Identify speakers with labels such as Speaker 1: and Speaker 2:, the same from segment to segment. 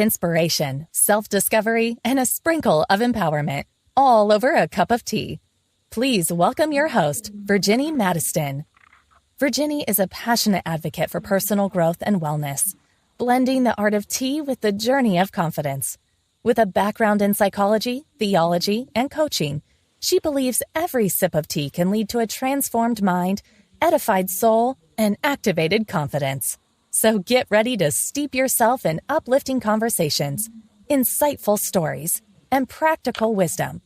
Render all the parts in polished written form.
Speaker 1: inspiration, self-discovery, and a sprinkle of empowerment, all over a cup of tea. Please welcome your host, Virginie Madiston. Virginie is a passionate advocate for personal growth and wellness, blending the art of tea with the journey of confidence. With a background in psychology, theology, and coaching, she believes every sip of tea can lead to a transformed mind, edified soul, and activated confidence. So get ready to steep yourself in uplifting conversations, insightful stories, and practical wisdom.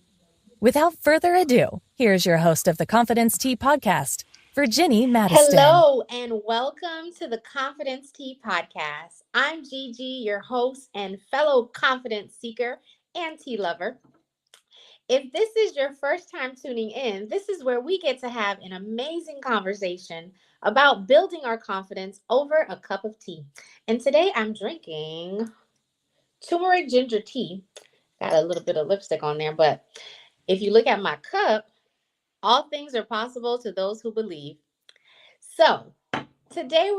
Speaker 1: Without further ado, here's your host of the Confidence Tea Podcast, Virginie Madiston.
Speaker 2: Hello, and welcome to the Confidence Tea Podcast. I'm Gigi, your host and fellow confidence seeker and tea lover. If this is your first time tuning in, this is where we get to have an amazing conversation about building our confidence over a cup of tea. And today I'm drinking turmeric ginger tea. Got a little bit of lipstick on there, but if you look at my cup, all things are possible to those who believe. So today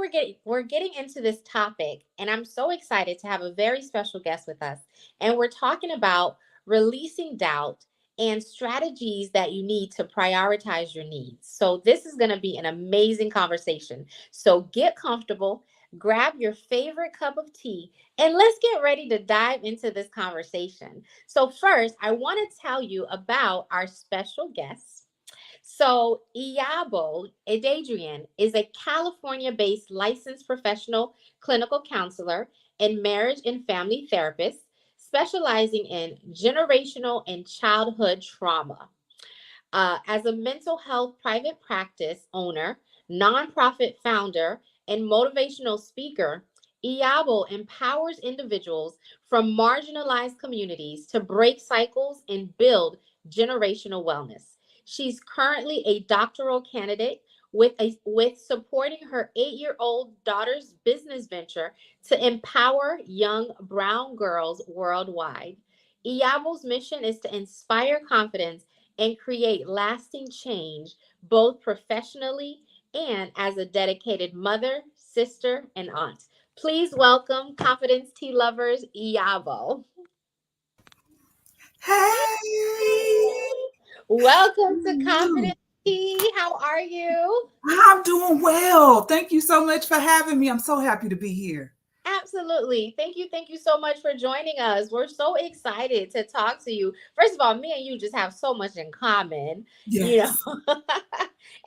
Speaker 2: we're getting into this topic, and I'm so excited to have a very special guest with us. And we're talking about releasing doubt and strategies that you need to prioritize your needs. So this is going to be an amazing conversation. So get comfortable, grab your favorite cup of tea, and let's get ready to dive into this conversation. So first, I want to tell you about our special guest. So Iyabo Adedrian is a California-based licensed professional clinical counselor and marriage and family therapist, specializing in generational and childhood trauma. As a mental health private practice owner, nonprofit founder, and motivational speaker, Iyabo empowers individuals from marginalized communities to break cycles and build generational wellness. She's currently a doctoral candidate with supporting her 8-year-old daughter's business venture to empower young brown girls worldwide. Iyabo's mission is to inspire confidence and create lasting change, both professionally and as a dedicated mother, sister, and aunt. Please welcome Confidence Tea lovers, Iyabo.
Speaker 3: Hey!
Speaker 2: Welcome to Confidence Tea. How are you?
Speaker 3: I'm doing well. Thank you so much for having me. I'm so happy to be here.
Speaker 2: Absolutely. Thank you. Thank you so much for joining us. We're so excited to talk to you. First of all, me and you just have so much in common,
Speaker 3: Yes.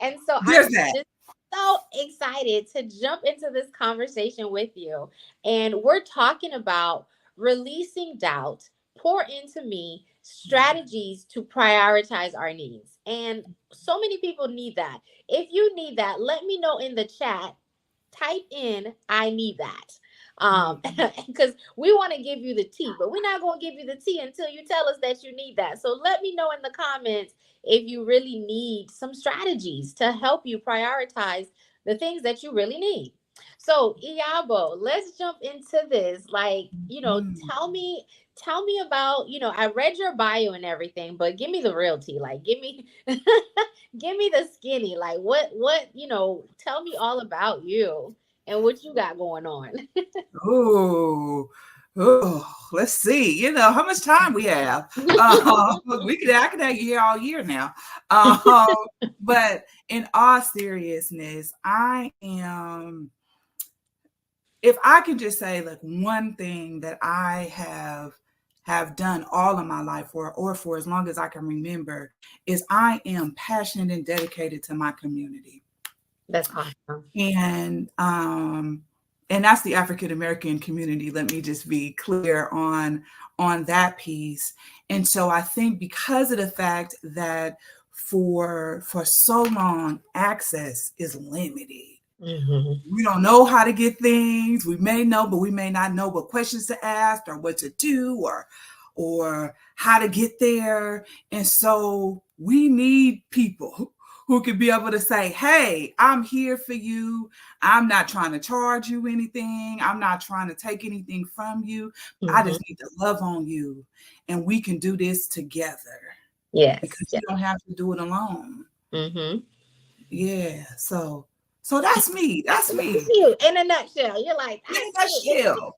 Speaker 2: And so
Speaker 3: There's
Speaker 2: I'm
Speaker 3: that.
Speaker 2: just so excited to jump into this conversation with you. And we're talking about releasing doubt, pour into me, strategies to prioritize our needs. And so many people need that. If you need that, let me know in the chat. Type in, I need that. Because we want to give you the tea, but we're not going to give you the tea until you tell us that you need that. So let me know in the comments if you really need some strategies to help you prioritize the things that you really need. So Iyabo, let's jump into this. Tell me about, I read your bio and everything, but give me the real tea. Like, give me give me the skinny. Like, tell me all about you and what you got going on.
Speaker 3: Let's see. How much time we have. I could have you here all year now. But in all seriousness, if I could just say like one thing that I have done all of my life or for as long as I can remember, is I am passionate and dedicated to my community.
Speaker 2: That's awesome.
Speaker 3: And that's the African American community. Let me just be clear on that piece. And so I think because of the fact that for so long access is limited.
Speaker 2: Mm-hmm.
Speaker 3: We don't know how to get things. We may know, but we may not know what questions to ask or what to do or how to get there. And so we need people who can be able to say, hey, I'm here for you. I'm not trying to charge you anything. I'm not trying to take anything from you.
Speaker 2: Mm-hmm.
Speaker 3: I just need to love on you. And we can do this together.
Speaker 2: Yes.
Speaker 3: Because you don't have to do it alone.
Speaker 2: Mm-hmm.
Speaker 3: Yeah. So that's me. That's me.
Speaker 2: You in a nutshell. You're like,
Speaker 3: in a nutshell.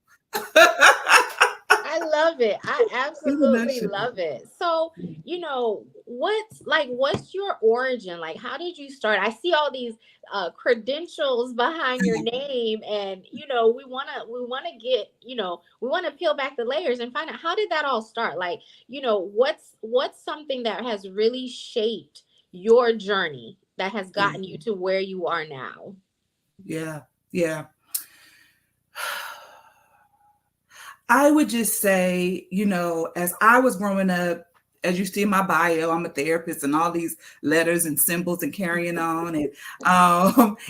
Speaker 2: love it. I absolutely love it. So, what's your origin? Like, how did you start? I see all these credentials behind your name, and we wanna peel back the layers and find out, how did that all start? Like, what's something that has really shaped your journey that has gotten you to where you are now?
Speaker 3: Yeah. I would just say, as I was growing up, as you see in my bio, I'm a therapist and all these letters and symbols and carrying on,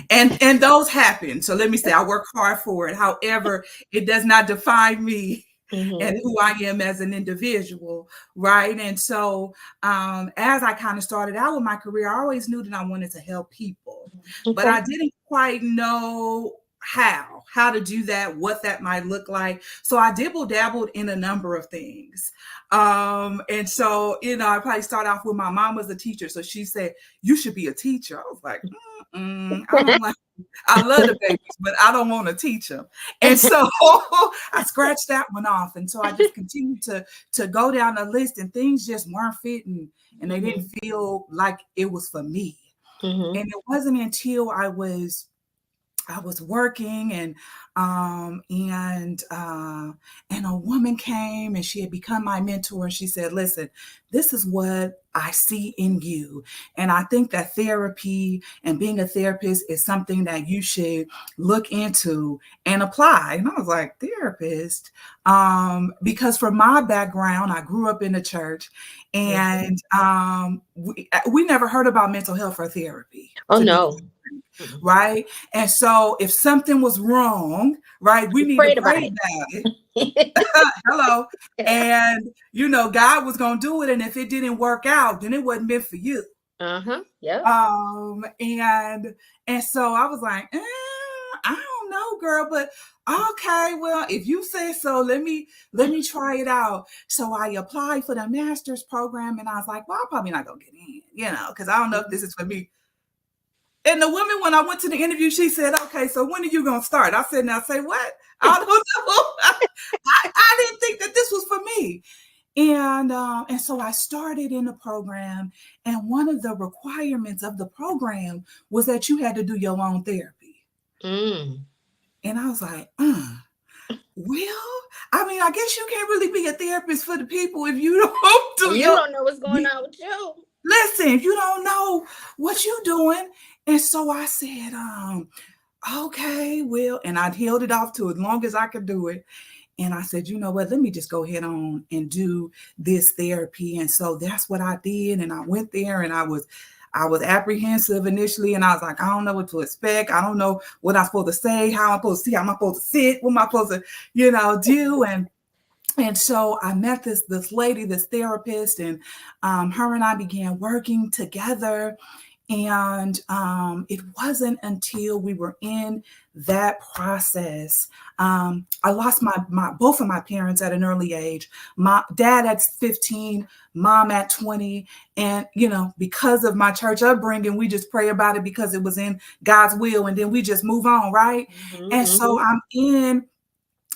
Speaker 3: and those happen. So let me say, I work hard for it. However, it does not define me and who I am as an individual, right? And so, as I kind of started out with my career, I always knew that I wanted to help people, but I didn't quite know how to do that, what that might look like. So I dabbled in a number of things. And so, I probably start off with, my mom was a teacher. So she said, you should be a teacher. I was like, I love the babies, but I don't want to teach them. And so I scratched that one off. And so I just continued to go down the list, and things just weren't fitting, and they didn't feel like it was for me. And it wasn't until I was working, and a woman came, and she had become my mentor, and she said, listen, this is what I see in you. And I think that therapy and being a therapist is something that you should look into and apply. And I was like, therapist? Because from my background, I grew up in the church, and we never heard about mental health or therapy.
Speaker 2: Oh, no.
Speaker 3: Right. And so if something was wrong, right, we need to pray about it. Hello. Yeah. And, God was going to do it. And if it didn't work out, then it wasn't meant for you.
Speaker 2: Yeah.
Speaker 3: And so I was like, I don't know, girl, but okay, well, if you say so, let me try it out. So I applied for the master's program, and I was like, well, I'm probably not going to get in, because I don't know if this is for me. And the woman, when I went to the interview, she said, okay, so when are you going to start? I said, now say what? I don't know. I didn't think that this was for me. And so I started in the program, and one of the requirements of the program was that you had to do your own therapy. And I was like, well, I mean, I guess you can't really be a therapist for the people if you don't
Speaker 2: know what's going on with you.
Speaker 3: Listen, if you don't know what you're doing. And so I said, okay, well, and I held it off to as long as I could do it. And I said, you know what, let me just go ahead on and do this therapy. And so that's what I did. And I went there, and I was apprehensive initially. And I was like, I don't know what to expect. I don't know what I'm supposed to say, how I'm supposed to see, how am I supposed to sit, what am I supposed to, do. And so I met this lady, this therapist, and her and I began working together. And it wasn't until we were in that process. I lost both of my parents at an early age. My dad at 15, mom at 20. And, because of my church upbringing, we just pray about it because it was in God's will. And then we just move on, right? And so I'm in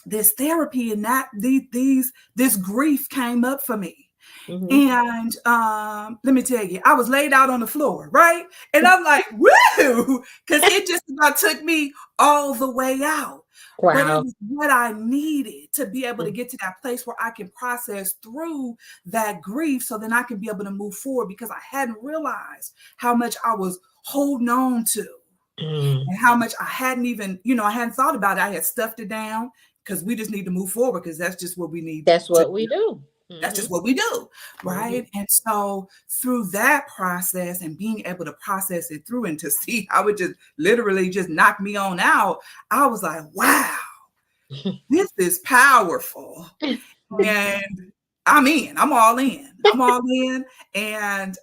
Speaker 3: this therapy, and this grief came up for me. And let me tell you, I was laid out on the floor, right? And I'm like, woo, because it just about took me all the way out. Wow. But it was what I needed to be able to get to that place where I can process through that grief, so then I can be able to move forward, because I hadn't realized how much I was holding on to and how much I hadn't even, I hadn't thought about it. I had stuffed it down, because we just need to move forward, because that's just what we need.
Speaker 2: That's what we do.
Speaker 3: That's just what we do, right? And so through that process and being able to process it through, and to see how it just literally just knocked me on out, I was like, wow, this is powerful. And I'm all in. And,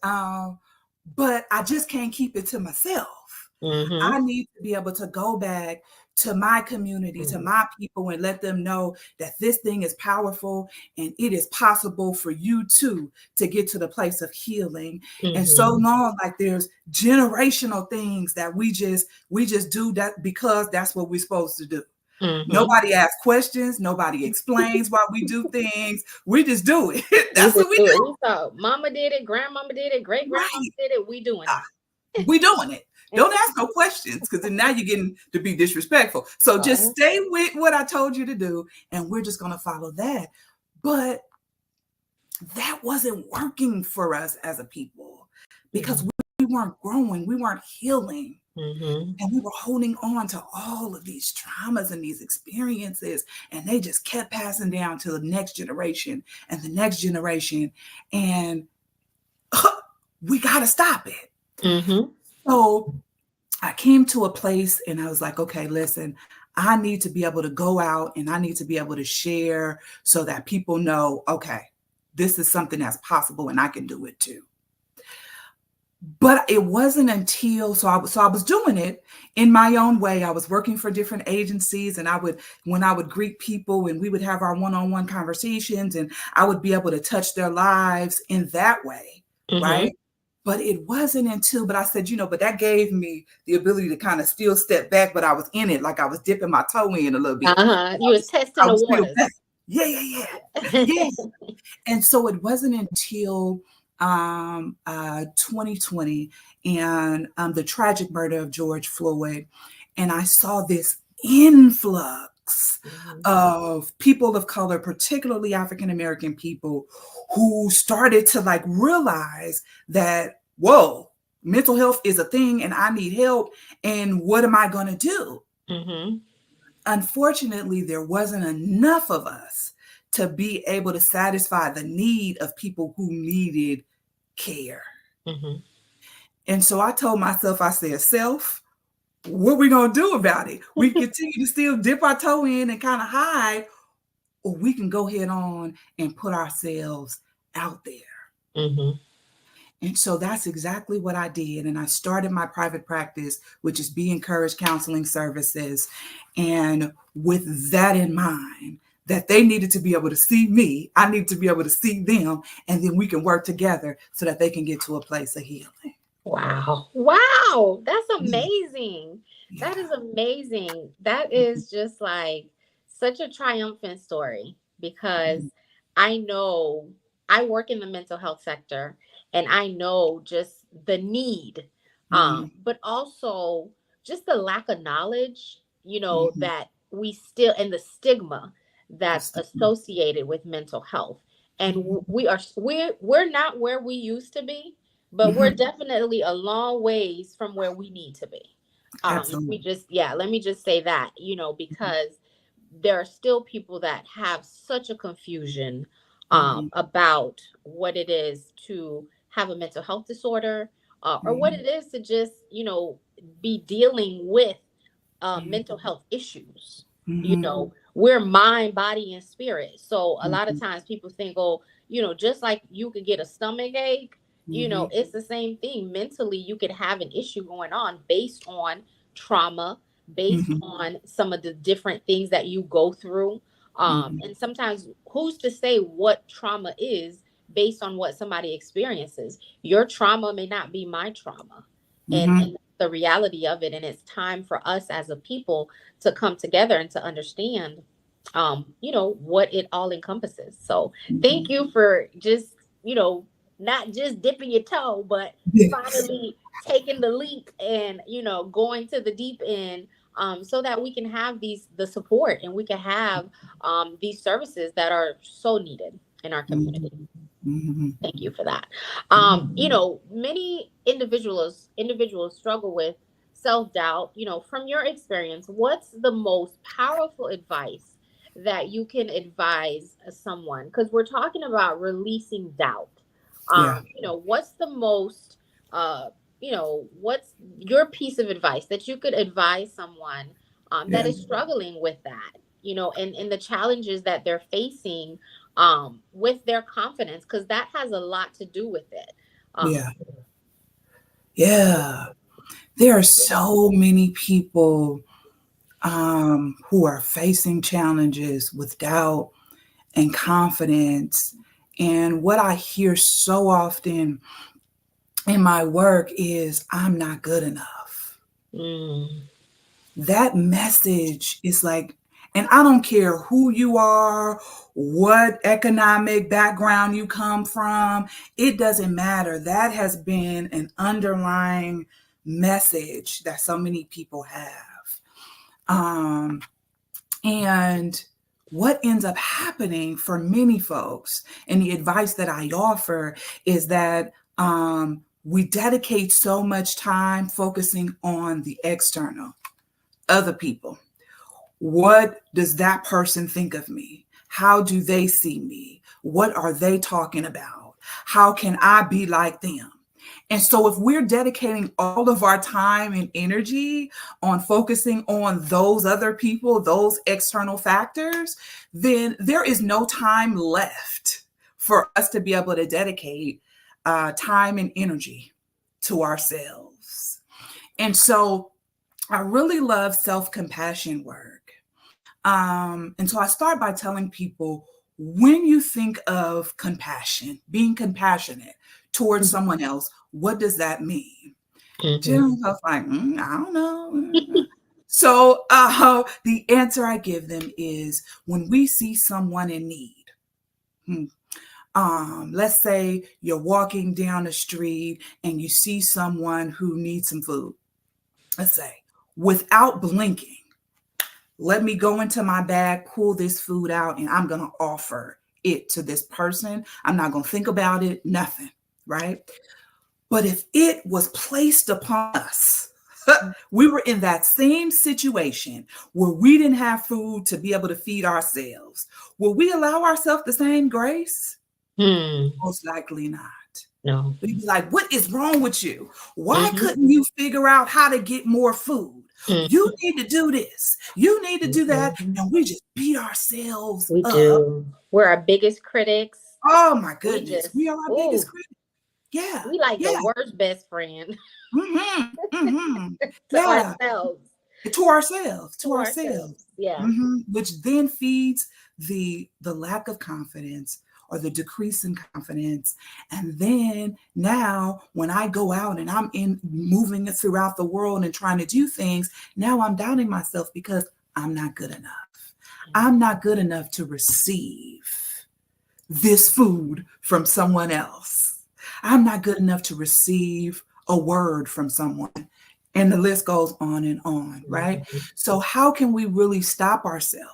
Speaker 3: but I just can't keep it to myself. I need to be able to go back to my community, to my people, and let them know that this thing is powerful, and it is possible for you too to get to the place of healing. And so long, like, there's generational things that we just do that because that's what we're supposed to do. Nobody asks questions. Nobody explains why we do things. We just do it. That's what we
Speaker 2: do.
Speaker 3: do.
Speaker 2: We thought mama did it, grandmama did it, great grandmama did it. We doing it.
Speaker 3: We doing it. Don't ask no questions, because then now you're getting to be disrespectful. So just stay with what I told you to do, and we're just going to follow that. But that wasn't working for us as a people, because we weren't growing, we weren't healing. And we were holding on to all of these traumas and these experiences, and they just kept passing down to the next generation and the next generation. And we got to stop it. So I came to a place and I was like, okay, listen, I need to be able to go out and I need to be able to share so that people know, okay, this is something that's possible and I can do it too. But it wasn't until, so I was doing it in my own way. I was working for different agencies, and when I would greet people and we would have our one-on-one conversations, and I would be able to touch their lives in that way, right? But it wasn't until, but I said, but that gave me the ability to kind of still step back, but I was in it, like I was dipping my toe in a little bit.
Speaker 2: You was testing the waters.
Speaker 3: Yeah. And so it wasn't until 2020 and the tragic murder of George Floyd, and I saw this influx of people of color, particularly African American people, who started to like realize that, whoa, mental health is a thing and I need help, and what am I going to do? Unfortunately, there wasn't enough of us to be able to satisfy the need of people who needed care. And so I told myself, I said, self, what are we going to do about it? We continue to still dip our toe in and kind of hide, or we can go head on and put ourselves out there. And so that's exactly what I did. And I started my private practice, which is Be Encouraged Counseling Services. And with that in mind, that they needed to be able to see me, I need to be able to see them, and then we can work together so that they can get to a place of healing.
Speaker 2: Wow, that's amazing. That is amazing. That is just like such a triumphant story, because I know I work in the mental health sector, and I know just the need, but also just the lack of knowledge, that we still, and the stigma that's associated with mental health. And we're not where we used to be, but we're definitely a long ways from where we need to be. Let me just say that, because there are still people that have such a confusion about what it is to have a mental health disorder, or what it is to just, be dealing with mental health issues. We're mind, body, and spirit. So a lot of times people think, oh, just like you could get a stomach ache, it's the same thing. Mentally, you could have an issue going on based on trauma, based on some of the different things that you go through. And sometimes who's to say what trauma is based on what somebody experiences? Your trauma may not be my trauma. And the reality of it. And it's time for us as a people to come together and to understand, what it all encompasses. So thank you for just, not just dipping your toe, but finally taking the leap and, going to the deep end, so that we can have the support, and we can have these services that are so needed in our community. Thank you for that. Many individuals struggle with self-doubt. From your experience, what's the most powerful advice that you can advise someone? Because we're talking about releasing doubt. What's the most, what's your piece of advice that you could advise someone that is struggling with that, and the challenges that they're facing with their confidence, because that has a lot to do with it.
Speaker 3: There are so many people who are facing challenges with doubt and confidence. And what I hear so often in my work is, I'm not good enough. That message is like, And I don't care who you are, what economic background you come from, it doesn't matter. That has been an underlying message that so many people have. And what ends up happening for many folks, and the advice that I offer is that we dedicate so much time focusing on the external, other people. What does that person think of me? How do they see me? What are they talking about? How can I be like them? And so if we're dedicating all of our time and energy on focusing on those other people, those external factors, then there is no time left for us to be able to dedicate time and energy to ourselves. And so I really love self-compassion work. And so I start by telling people, when you think of compassion, being compassionate towards someone else, what does that mean? Generally, I was like, I don't know. So the answer I give them is, when we see someone in need, let's say you're walking down the street and you see someone who needs some food, let's say, without blinking, let me go into my bag, pull this food out, and I'm going to offer it to this person. I'm not going to think about it, nothing, right? But if it was placed upon us, we were in that same situation where we didn't have food to be able to feed ourselves, will we allow ourselves the same grace? Most likely not.
Speaker 2: No.
Speaker 3: We'd be like, what is wrong with you? Why couldn't you figure out how to get more food? You need to do this. You need to do that. And we just beat ourselves
Speaker 2: up.
Speaker 3: Do.
Speaker 2: We're our biggest critics.
Speaker 3: Oh my goodness. We are our biggest critics. Yeah.
Speaker 2: We like the worst best friend.
Speaker 3: To ourselves. To ourselves.
Speaker 2: Yeah.
Speaker 3: Which then feeds the lack of confidence, or the decrease in confidence. And then now when I go out and I'm moving throughout the world and trying to do things, now I'm doubting myself because I'm not good enough. I'm not good enough to receive this food from someone else. I'm not good enough to receive a word from someone. And the list goes on and on, right? So how can we really stop ourselves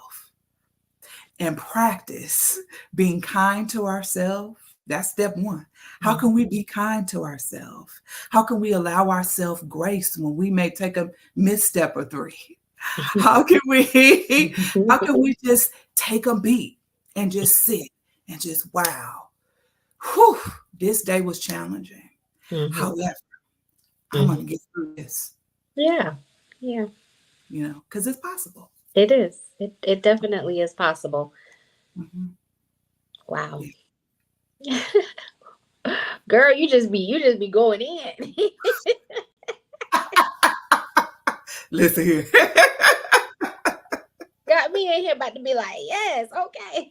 Speaker 3: and practice being kind to ourselves? That's step one. How can we be kind to ourselves? How can we allow ourselves grace when we may take a misstep or three? How can we just take a beat and just sit and just, wow, whew, this day was challenging. However, I'm going to get through this.
Speaker 2: Yeah.
Speaker 3: You know, because it's possible.
Speaker 2: It is. It definitely is possible. Wow. Yeah. Girl, you just be going in.
Speaker 3: Listen here.
Speaker 2: Got me in here about to be like, yes, okay.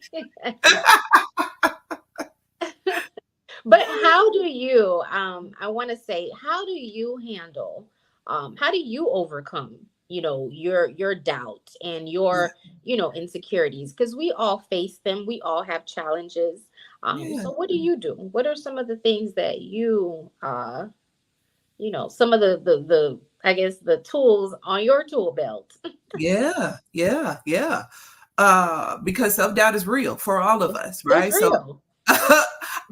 Speaker 2: But how do you, I want to say, how do you handle, how do you overcome, your doubts and your, insecurities? Because we all face them. We all have challenges. So what do you do? What are some of the things that you, some of the I guess the tools on your tool belt?
Speaker 3: Yeah. Because self-doubt is real for all of us, right? So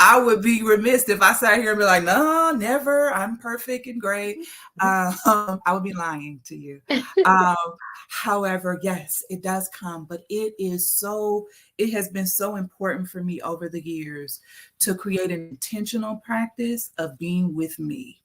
Speaker 3: I would be remiss if I sat here and be like, no, never, I'm perfect and great. I would be lying to you. However, yes, it does come, but it has been so important for me over the years to create an intentional practice of being with me.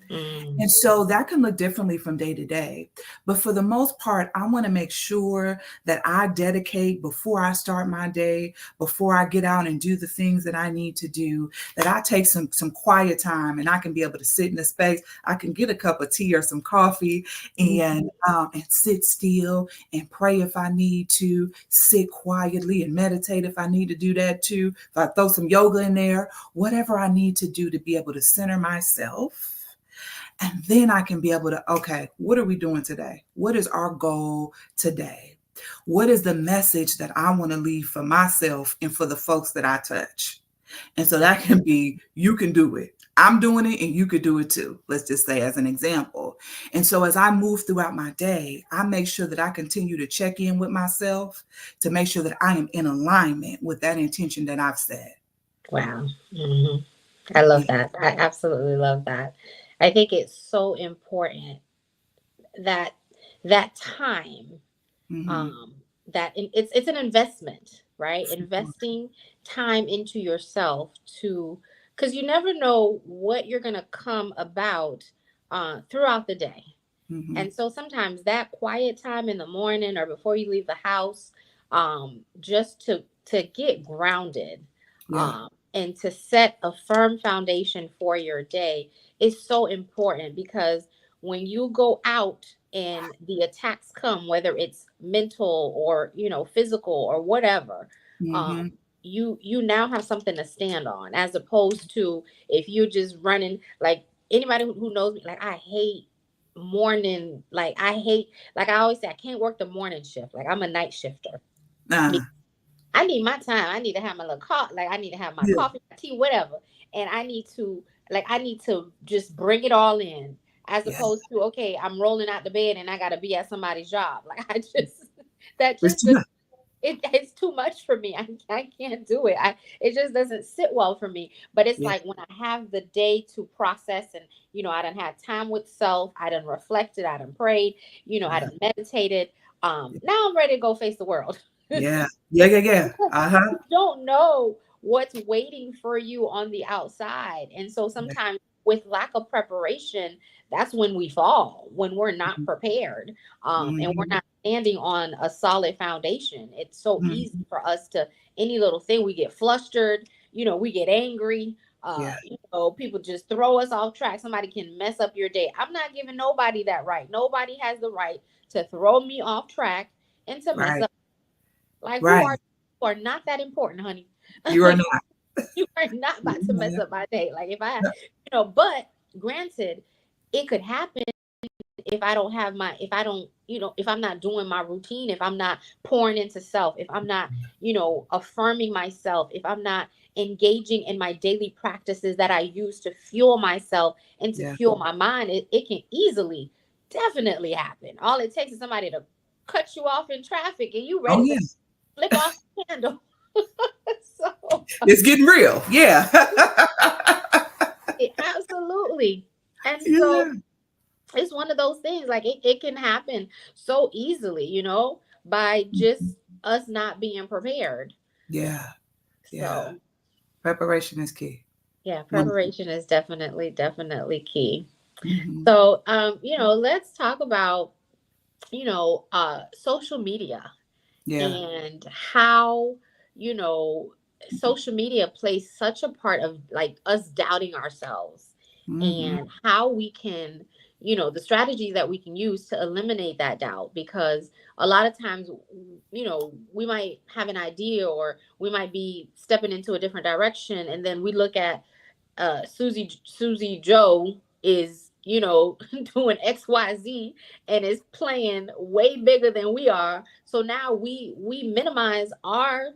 Speaker 3: And so that can look differently from day to day. But for the most part, I want to make sure that I dedicate, before I start my day, before I get out and do the things that I need to do, that I take some quiet time, and I can be able to sit in a space. I can get a cup of tea or some coffee and sit still and pray if I need to, sit quietly and meditate if I need to do that too. If I throw some yoga in there, whatever I need to do to be able to center myself. And then I can be able to, okay, what are we doing today? What is our goal today? What is the message that I want to leave for myself and for the folks that I touch? And so that can be, you can do it. I'm doing it and you could do it too. Let's just say as an example. And so as I move throughout my day, I make sure that I continue to check in with myself to make sure that I am in alignment with that intention that I've set.
Speaker 2: Wow. Mm-hmm. I love that. I absolutely love that. I think it's so important that time, that it's an investment, right? Investing time into yourself because you never know what you're going to come about throughout the day. And so sometimes that quiet time in the morning or before you leave the house, just to get grounded, and to set a firm foundation for your day is so important, because when you go out and the attacks come, whether it's mental or physical or whatever, you now have something to stand on, as opposed to if you're just running. Like, anybody who knows me, like, I hate morning, like I always say, I can't work the morning shift. Like, I'm a night shifter. I need my time. I need to have my little coffee. Like, I need to have my coffee, my tea, whatever. And I need to just bring it all in, as opposed to, okay, I'm rolling out the bed and I got to be at somebody's job. Like, it's too much for me. I can't do it. It just doesn't sit well for me. But it's like, when I have the day to process, and I done had time with self, I done reflected, I done prayed, I done meditated. Now I'm ready to go face the world.
Speaker 3: Yeah.
Speaker 2: You don't know what's waiting for you on the outside. And so sometimes with lack of preparation, that's when we fall, when we're not prepared, and we're not standing on a solid foundation. It's so easy for us to, any little thing, we get flustered, we get angry. People just throw us off track. Somebody can mess up your day. I'm not giving nobody that right. Nobody has the right to throw me off track and to mess up. Like, you are not that important, honey.
Speaker 3: You are not.
Speaker 2: You are not about to mess up my day. Like, if I, but granted, it could happen if I don't have if I'm not doing my routine, if I'm not pouring into self, if I'm not, affirming myself, if I'm not engaging in my daily practices that I use to fuel myself and to fuel my mind, it can easily, definitely happen. All it takes is somebody to cut you off in traffic and you ready to flip off the handle. So
Speaker 3: it's getting real. Yeah.
Speaker 2: Absolutely. And so it's one of those things, like, it can happen so easily, by just us not being prepared. So
Speaker 3: preparation is key.
Speaker 2: Preparation is definitely key. So let's talk about social media and how social media plays such a part of, like, us doubting ourselves, and how we can, the strategies that we can use to eliminate that doubt. Because a lot of times, we might have an idea, or we might be stepping into a different direction, and then we look at Susie Joe is doing XYZ and is playing way bigger than we are. So now we minimize our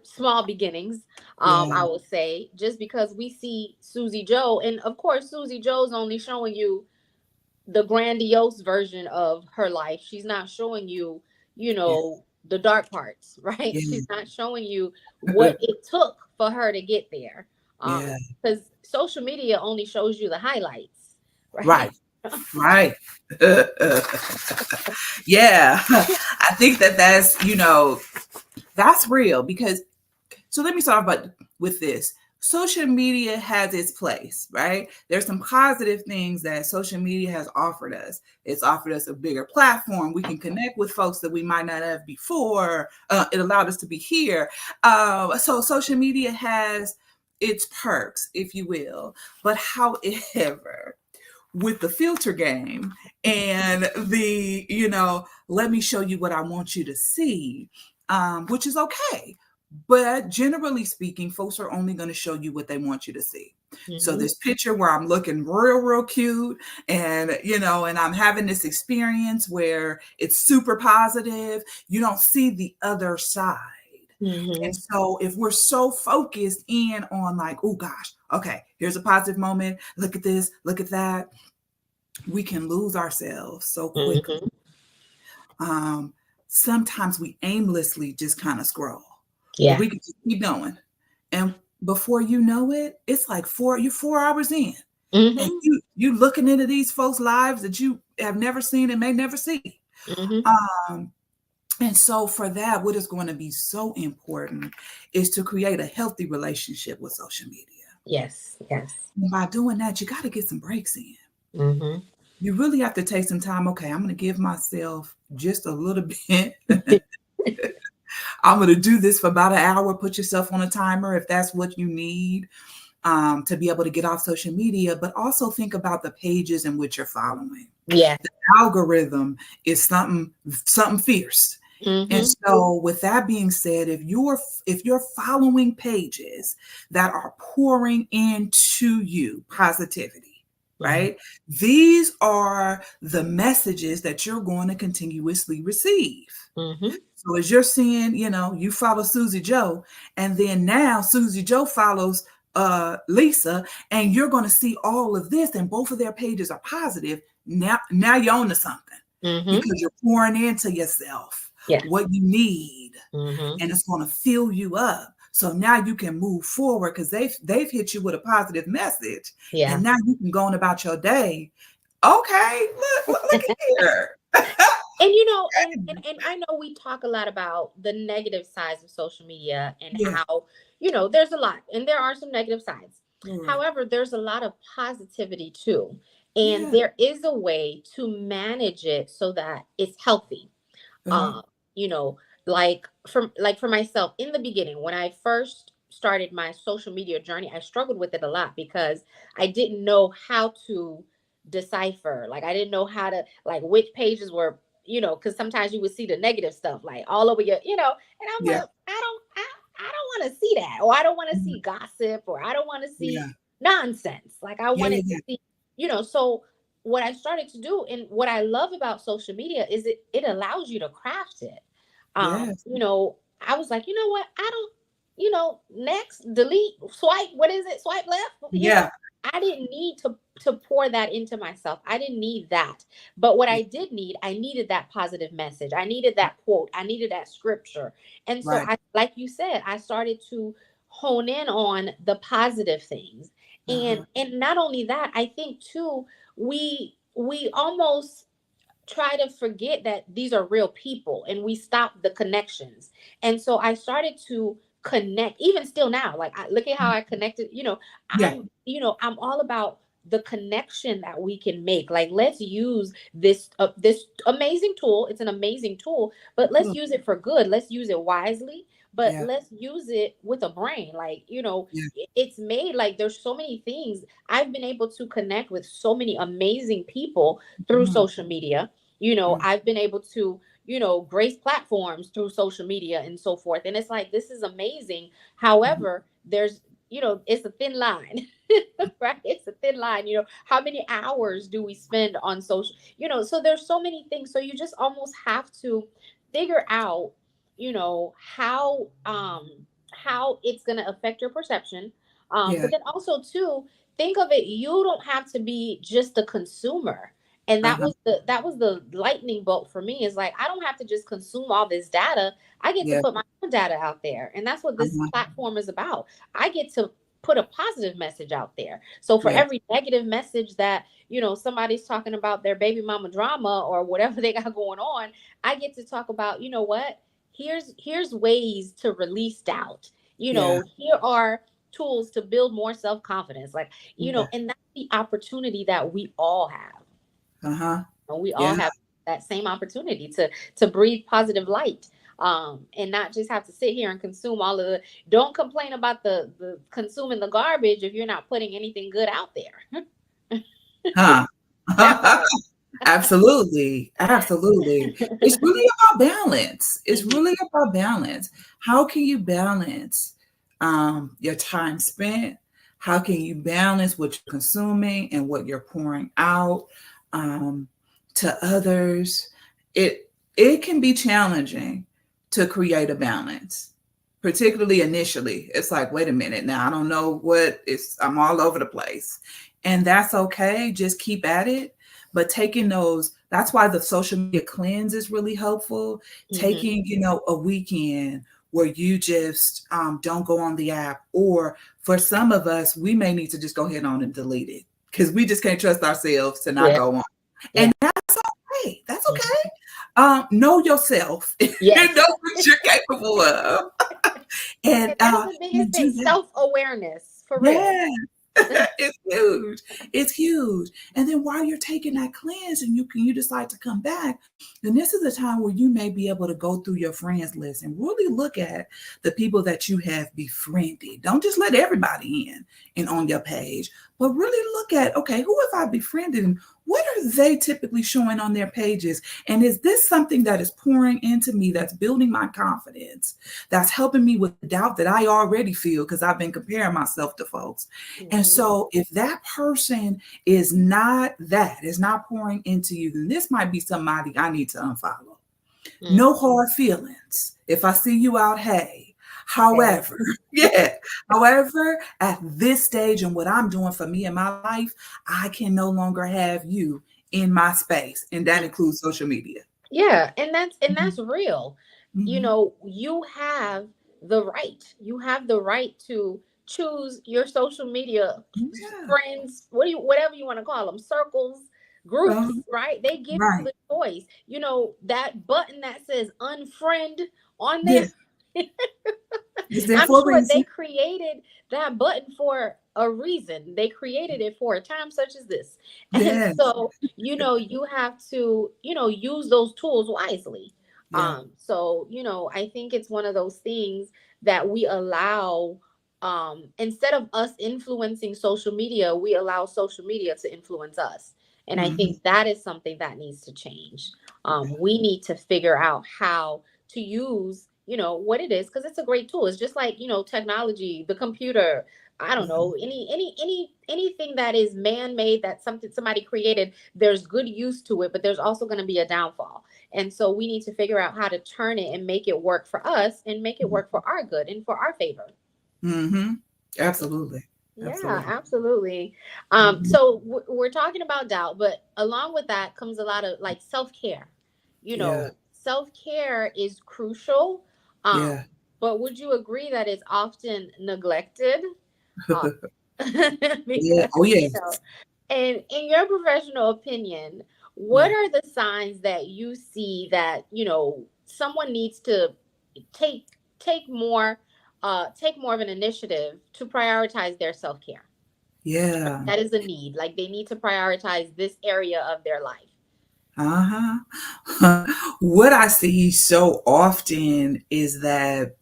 Speaker 2: small beginnings, I will say, just because we see Susie Joe. And of course, Susie Joe's only showing you the grandiose version of her life. She's not showing you, the dark parts, right? She's not showing you what it took for her to get there. Because social media only shows you the highlights, right?
Speaker 3: Yeah. I think that's, that's real. Because, so let me start with this. Social media has its place, right? There's some positive things that social media has offered us. It's offered us a bigger platform. We can connect with folks that we might not have before. It allowed us to be here. So social media has its perks, if you will. But however, with the filter game and the, let me show you what I want you to see, which is okay. But generally speaking, folks are only going to show you what they want you to see. So this picture where I'm looking real cute and, and I'm having this experience where it's super positive, you don't see the other side. And so if we're so focused in on like, oh gosh, okay, here's a positive moment. Look at this, look at that. We can lose ourselves so quickly. Sometimes we aimlessly just kind of scroll.
Speaker 2: Yeah.
Speaker 3: But we can just keep going. And before you know it, it's like you're 4 hours in. And you looking into these folks' lives that you have never seen and may never see. And so for that, what is going to be so important is to create a healthy relationship with social media.
Speaker 2: Yes.
Speaker 3: And by doing that, you got to get some breaks in. You really have to take some time. Okay, I'm going to give myself just a little bit. I'm going to do this for about an hour. Put yourself on a timer if that's what you need to be able to get off social media, but also think about the pages in which you're following.
Speaker 2: Yeah.
Speaker 3: The algorithm is something fierce. And so with that being said, if you're following pages that are pouring into you positivity, right? These are the messages that you're going to continuously receive. So as you're seeing, you follow Susie Joe, and then now Susie Joe follows Lisa, and you're going to see all of this, and both of their pages are positive. Now you're on to something because you're pouring into yourself what you need, and it's going to fill you up. So now you can move forward because they've hit you with a positive message, and now you can go on about your day. Okay, look here.
Speaker 2: And and I know we talk a lot about the negative sides of social media and how, there's a lot and there are some negative sides. However, there's a lot of positivity too. And there is a way to manage it so that it's healthy. For myself in the beginning, when I first started my social media journey, I struggled with it a lot because I didn't know how to decipher. Like I didn't know how to which pages were, because sometimes you would see the negative stuff like all over your, and I'm like, I don't want to see that, or I don't want to see gossip, or I don't want to see nonsense. Like I wanted to see, so what I started to do and what I love about social media is it allows you to craft it. I was like, you know what? I don't, next, delete, swipe, what is it? Swipe left. I didn't need to pour that into myself. I didn't need that. But what I did need, I needed that positive message. I needed that quote. I needed that scripture. And so like you said, I started to hone in on the positive things. And not only that, I think too, we almost try to forget that these are real people and we stop the connections. And so I started to connect, even still now, like look at how I connected, I'm all about the connection that we can make. Like, let's use this amazing tool. It's an amazing tool, but let's use it for good. Let's use it wisely, but let's use it with a brain. Like, it's made, like, there's so many things. I've been able to connect with so many amazing people through social media. I've been able to, grace platforms through social media and so forth. And it's like, this is amazing. However, there's, it's a thin line, right? It's a thin line. How many hours do we spend on social, so there's so many things. So you just almost have to figure out, how it's going to affect your perception. But then also too, think of it, you don't have to be just a consumer. And that was the lightning bolt for me, is like, I don't have to just consume all this data. I get to put my own data out there. And that's what this platform is about. I get to put a positive message out there. So for every negative message that, somebody's talking about their baby mama drama or whatever they got going on, I get to talk about, what, here's ways to release doubt. Here are tools to build more self-confidence. Like, and that's the opportunity that we all have. And we all have that same opportunity to breathe positive light, and not just have to sit here and consume all of don't complain about the consuming the garbage if you're not putting anything good out there.
Speaker 3: Absolutely. It's really about balance. How can you balance your time spent How can you balance what you're consuming and what you're pouring out to others? It can be challenging to create a balance, particularly initially. It's like, wait a minute, now I don't know what it's, I'm all over the place. And that's okay. Just keep at it. But taking those, that's why the social media cleanse is really helpful. Taking, a weekend where you just don't go on the app, or for some of us, we may need to just go ahead on and delete it because we just can't trust ourselves to not go on. And that's okay. That's okay. Know yourself. You know what you're capable of. And
Speaker 2: that's the biggest thing, self-awareness, for real.
Speaker 3: It's huge. It's huge. And then while you're taking that cleanse and you decide to come back, then this is a time where you may be able to go through your friends list and really look at the people that you have befriended. Don't just let everybody in and on your page, but really look at, okay, who have I befriended and what are they typically showing on their pages? And is this something that is pouring into me, that's building my confidence, that's helping me with the doubt that I already feel because I've been comparing myself to folks? And so if that person is not pouring into you, then this might be somebody I need to unfollow. No hard feelings. If I see you out, hey. However, at this stage and what I'm doing for me in my life, I can no longer have you in my space. And that includes social media.
Speaker 2: Yeah. And that's real. You have the right. You have the right to choose your social media friends, whatever you want to call them, circles, groups, right? They give you the choice. That button that says unfriend on there. I'm sure they created that button for a reason. They created it for a time such as this. And so, you have to, use those tools wisely. So, I think it's one of those things that we allow, instead of us influencing social media, we allow social media to influence us. And I think that is something that needs to change. We need to figure out how to use what it is, because it's a great tool. It's just like, technology, the computer, I don't know, anything that is man-made, that somebody created, there's good use to it, but there's also going to be a downfall. And so we need to figure out how to turn it and make it work for us and make it work for our good and for our favor.
Speaker 3: Absolutely.
Speaker 2: Yeah, absolutely. So we're talking about doubt, but along with that comes a lot of like self-care. Self-care is crucial. But would you agree that it's often neglected? Because, and in your professional opinion, what are the signs that you see that, someone needs to take more of an initiative to prioritize their self-care? That is a need. Like, they need to prioritize this area of their life.
Speaker 3: What I see so often is that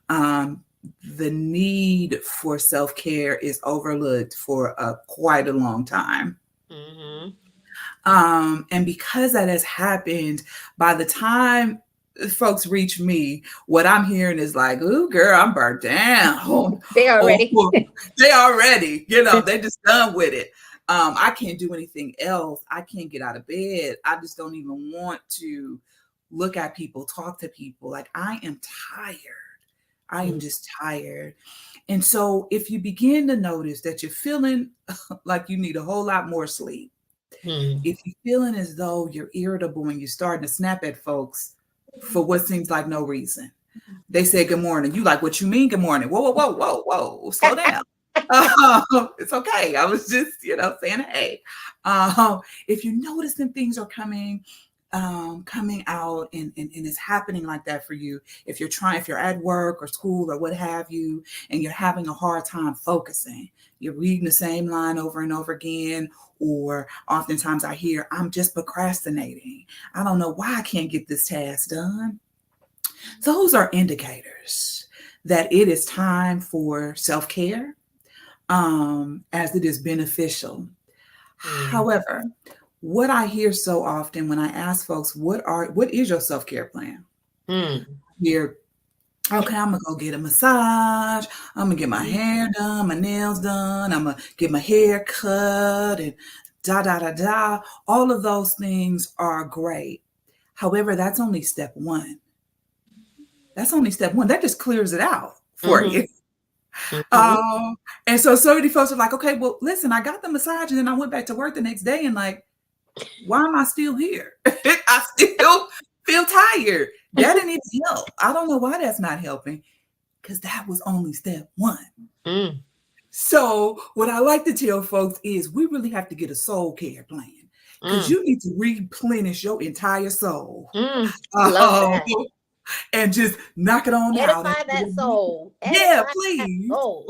Speaker 3: the need for self-care is overlooked for quite a long time. And because that has happened, by the time folks reach me, what I'm hearing is like, "Ooh, girl, I'm burnt down."
Speaker 2: They already,
Speaker 3: they just done with it. I can't do anything else. I can't get out of bed. I just don't even want to look at people, talk to people. Like, I am tired. I am just tired. And so if you begin to notice that you're feeling like you need a whole lot more sleep, if you're feeling as though you're irritable and you're starting to snap at folks for what seems like no reason, they say good morning. You like, what you mean good morning? Whoa, slow down. It's okay. I was just, saying, hey. If you're noticing things are coming out and it's happening like that for you, if you're at work or school or what have you, and you're having a hard time focusing, you're reading the same line over and over again, or oftentimes I hear, I'm just procrastinating. I don't know why I can't get this task done. Those are indicators that it is time for self-care, as it is beneficial. However, what I hear so often when I ask folks, what is your self-care plan? Here, Okay, I'm gonna go get a massage. I'm gonna get my hair done, my nails done. I'm gonna get my hair cut and da da da da. All of those things are great. However, that's only step one. That's only step one. That just clears it out for
Speaker 2: Mm-hmm.
Speaker 3: you.
Speaker 2: Mm-hmm.
Speaker 3: Um, and so many folks are like, okay, well, listen, I got the massage and then I went back to work the next day and like, why am I still here? I still feel tired. That didn't even help. I don't know why that's not helping because that was only step one.
Speaker 2: Mm.
Speaker 3: So, what I like to tell folks is we really have to get a soul care plan because
Speaker 2: Mm.
Speaker 3: you need to replenish your entire soul
Speaker 2: Mm. Love that.
Speaker 3: and just knock it on out.
Speaker 2: Edify that soul.
Speaker 3: Yeah,
Speaker 2: Edify that
Speaker 3: please.
Speaker 2: soul.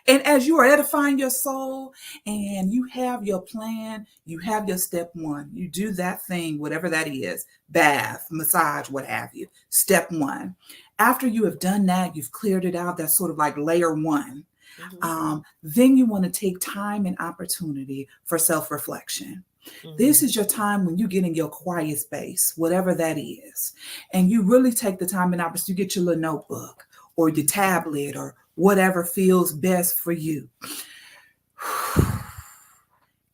Speaker 3: And as you are edifying your soul and you have your plan, you have your step one, you do that thing, whatever that is, bath, massage, what have you. Step one. After you have done that, you've cleared it out. That's sort of like layer one.
Speaker 2: Mm-hmm.
Speaker 3: Then you want to take time and opportunity for self-reflection. This is your time when you get in your quiet space, whatever that is. And you really take the time and opportunity. You get your little notebook or your tablet or whatever feels best for you.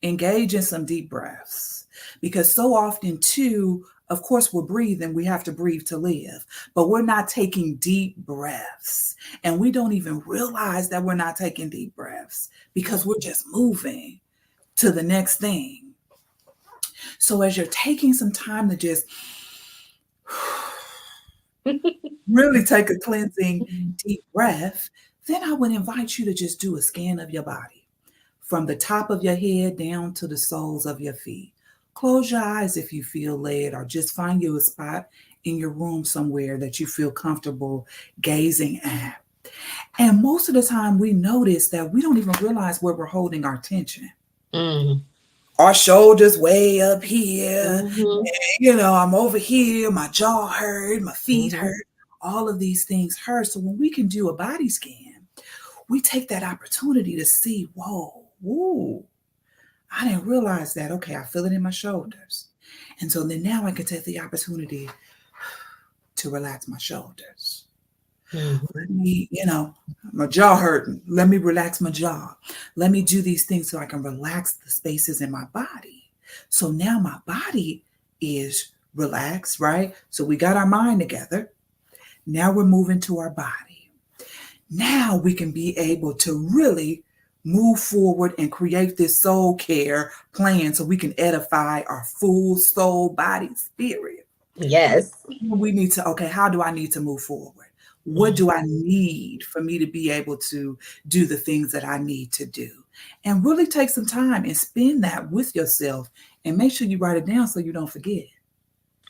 Speaker 3: Engage in some deep breaths because so often too, of course, we're breathing. We have to breathe to live, but we're not taking deep breaths. And we don't even realize that we're not taking deep breaths because we're just moving to the next thing. So as you're taking some time to just really take a cleansing deep breath, then I would invite you to just do a scan of your body from the top of your head down to the soles of your feet. Close your eyes if you feel led, or just find you a spot in your room somewhere that you feel comfortable gazing at. And most of the time, we notice that we don't even realize where we're holding our tension.
Speaker 2: Mm.
Speaker 3: Our shoulders way up here.
Speaker 2: Mm-hmm.
Speaker 3: I'm over here, my jaw hurt, my feet
Speaker 2: Mm-hmm.
Speaker 3: hurt, all of these things hurt. So when we can do a body scan, we take that opportunity to see, whoa, ooh, I didn't realize that. Okay, I feel it in my shoulders. And so then now I can take the opportunity to relax my shoulders.
Speaker 2: Mm-hmm.
Speaker 3: Let me, my jaw hurting. Let me relax my jaw. Let me do these things so I can relax the spaces in my body. So now my body is relaxed, right? So we got our mind together. Now we're moving to our body. Now we can be able to really move forward and create this soul care plan so we can edify our full soul, body, spirit.
Speaker 2: Yes.
Speaker 3: We need to, okay, how do I need to move forward? What do I need for me to be able to do the things that I need to do? And really take some time and spend that with yourself and make sure you write it down so you don't forget.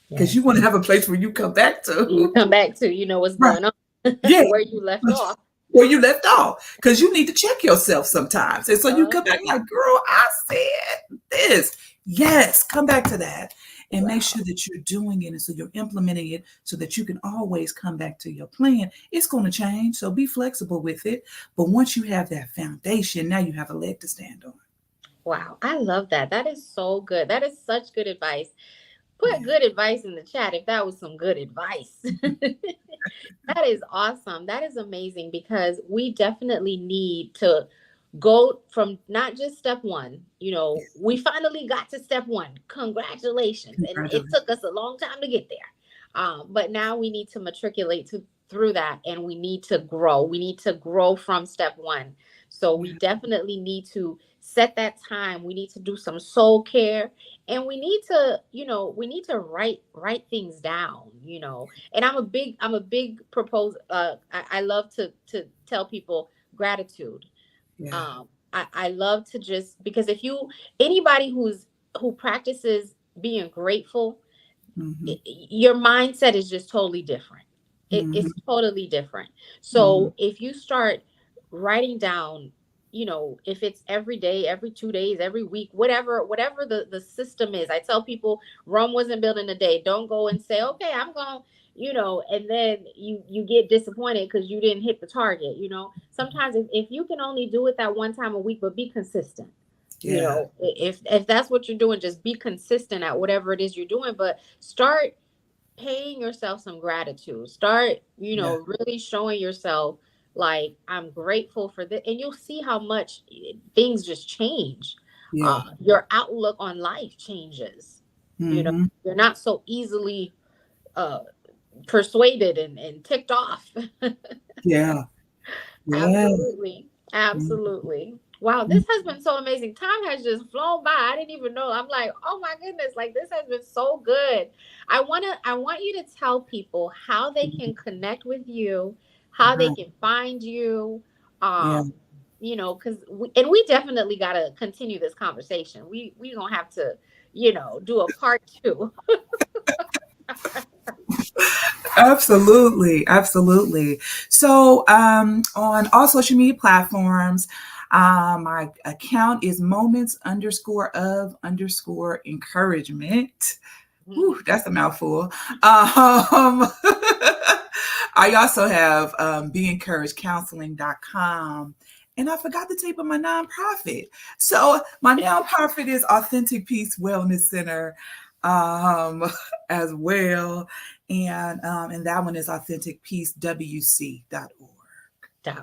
Speaker 3: Because you want to have a place where you come back to.
Speaker 2: You come back to, what's
Speaker 3: Right.
Speaker 2: going on,
Speaker 3: Yeah.
Speaker 2: where you left off.
Speaker 3: Where you left off. Because you need to check yourself sometimes. And so you come back like, girl, I said this. Yes, come back to that. And make sure that you're doing it. And so you're implementing it so that you can always come back to your plan. It's going to change. So be flexible with it. But once you have that foundation, now you have a leg to stand on.
Speaker 2: Wow. I love that. That is so good. That is such good advice. Put good advice in the chat if that was some good advice. That is awesome. That is amazing because we definitely need to go from not just step one. We finally got to step one. Congratulations. And it took us a long time to get there. But now we need to matriculate through that, and we need to grow. We need to grow from step one. So we definitely need to set that time. We need to do some soul care, and we need to write things down. And I'm a big proposer. I love to tell people gratitude.
Speaker 3: Yeah.
Speaker 2: I love to just, because if anybody who practices being grateful, your mindset is just totally different. It's totally different. So if you start writing down, if it's every day, every 2 days, every week, whatever the system is. I tell people Rome wasn't built in a day. Don't go and say, okay, I'm going, and then you get disappointed because you didn't hit the target. Sometimes if you can only do it that one time a week, but be consistent. If that's what you're doing, just be consistent at whatever it is you're doing, but start paying yourself some gratitude. Start,
Speaker 3: Yeah.
Speaker 2: really showing yourself like, I'm grateful for this. And you'll see how much things just change.
Speaker 3: Yeah.
Speaker 2: Your outlook on life changes. You know,
Speaker 3: Hmm.
Speaker 2: you're not so easily uh, persuaded and ticked off.
Speaker 3: Yeah. Yeah.
Speaker 2: Absolutely. Absolutely. Wow, this has been so amazing. Time has just flown by. I didn't even know. I'm like, oh my goodness, like this has been so good. I want you to tell people how they can connect with you, how they
Speaker 3: Uh-huh.
Speaker 2: can find you.
Speaker 3: Yeah.
Speaker 2: Um, because we definitely gotta continue this conversation. We gonna have to, do a part two.
Speaker 3: Absolutely, absolutely. So, on all social media platforms, my account is moments_of_encouragement. Whew, that's a mouthful. I also have beencouragedcounseling.com. And I forgot to tell you about my nonprofit. So my nonprofit is Authentic Peace Wellness Center, um, as well. And that one is authenticpeacewc.org.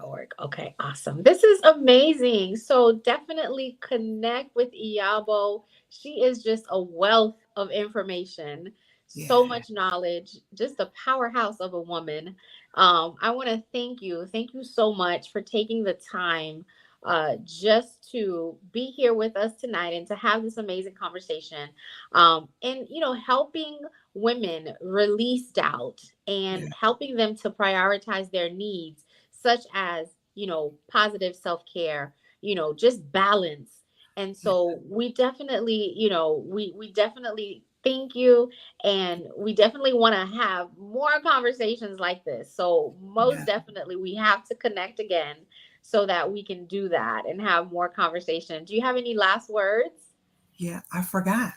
Speaker 2: .org. Okay, awesome. This is amazing. So definitely connect with Iyabo. She is just a wealth of information, so
Speaker 3: Yeah.
Speaker 2: much knowledge, just a powerhouse of a woman. I want to thank you. Thank you so much for taking the time just to be here with us tonight and to have this amazing conversation. And, helping women release doubt and
Speaker 3: Yeah.
Speaker 2: helping them to prioritize their needs, such as, positive self-care, just balance. And
Speaker 3: Yeah.
Speaker 2: so we definitely, we definitely thank you, and we definitely want to have more conversations like this. So most
Speaker 3: Yeah.
Speaker 2: definitely we have to connect again so that we can do that and have more conversation. Do you have any last words?
Speaker 3: Yeah, I forgot.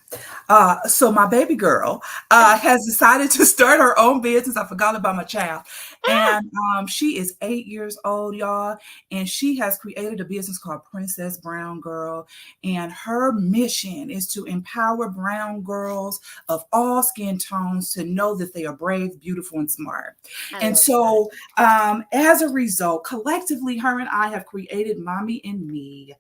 Speaker 3: So my baby girl has decided to start her own business. I forgot about my child,
Speaker 2: Ah,
Speaker 3: and she is 8 years old, y'all, and she has created a business called Princess Brown Girl. And her mission is to empower brown girls of all skin tones to know that they are brave, beautiful, and smart.
Speaker 2: I
Speaker 3: And
Speaker 2: love that.
Speaker 3: so, as a result, collectively, her and I have created Mommy and Me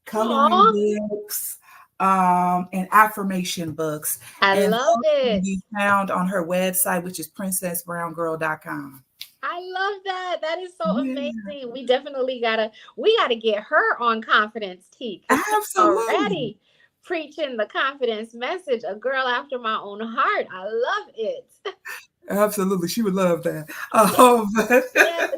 Speaker 3: coloring
Speaker 2: Aw,
Speaker 3: books, and affirmation books.
Speaker 2: I
Speaker 3: And
Speaker 2: love
Speaker 3: those can
Speaker 2: it.
Speaker 3: be found on her website, which is princessbrowngirl.com.
Speaker 2: I love that. That is so
Speaker 3: Yeah,
Speaker 2: amazing. We gotta get her on Confidence Tea, because she's
Speaker 3: absolutely.
Speaker 2: already preaching the confidence message. A girl after my own heart. I love it.
Speaker 3: Absolutely. She would love that.
Speaker 2: Yes,
Speaker 3: But
Speaker 2: yes.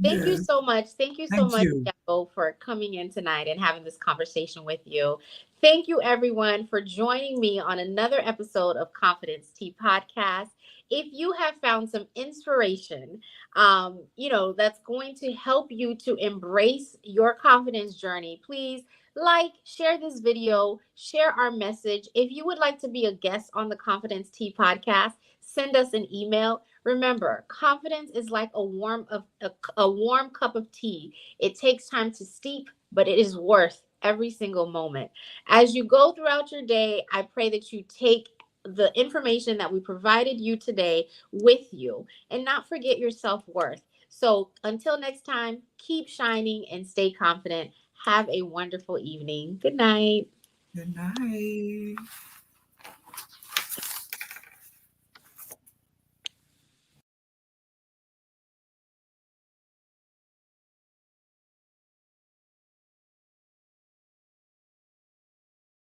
Speaker 2: Thank you
Speaker 3: yeah,
Speaker 2: so much. Thank you so
Speaker 3: thank
Speaker 2: much,
Speaker 3: you.
Speaker 2: Yako, for coming in tonight and having this conversation with you. Thank you, everyone, for joining me on another episode of Confidence Tea Podcast. If you have found some inspiration, that's going to help you to embrace your confidence journey, please share this video, share our message. If you would like to be a guest on the Confidence Tea Podcast, send us an email. Remember, confidence is like a warm cup of tea. It takes time to steep, but it is worth every single moment. As you go throughout your day, I pray that you take the information that we provided you today with you and not forget your self-worth. So until next time, keep shining and stay confident. Have a wonderful evening. Good night.
Speaker 3: Good night.